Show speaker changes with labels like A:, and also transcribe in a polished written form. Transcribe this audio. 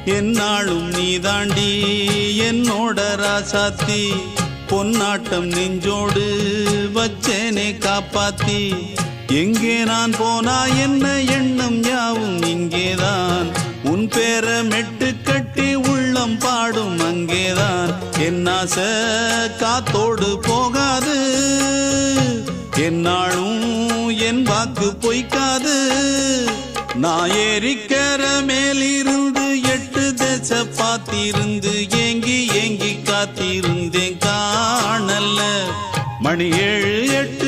A: என்னாலும் நீ தாண்டி என்னோட ராசாத்தி பொன்னாட்டம் நெஞ்சோடு வச்சேனே காப்பாத்தி எங்கே நான் போனா என்ன எண்ணம் யாவும் இங்கேதான் உன் பேர மெட்டு கட்டி உள்ளம் பாடும் அங்கேதான் என் ஆசை காத்தோடு போகாது என்னாலும் என் வாக்கு பொய்க்காது நான் ஏறிக்கிற மேலிருந்து 8 தேச பார்த்திருந்து ஏங்கி ஏங்கி காத்திருந்தேன் காணல்ல மணி 7 8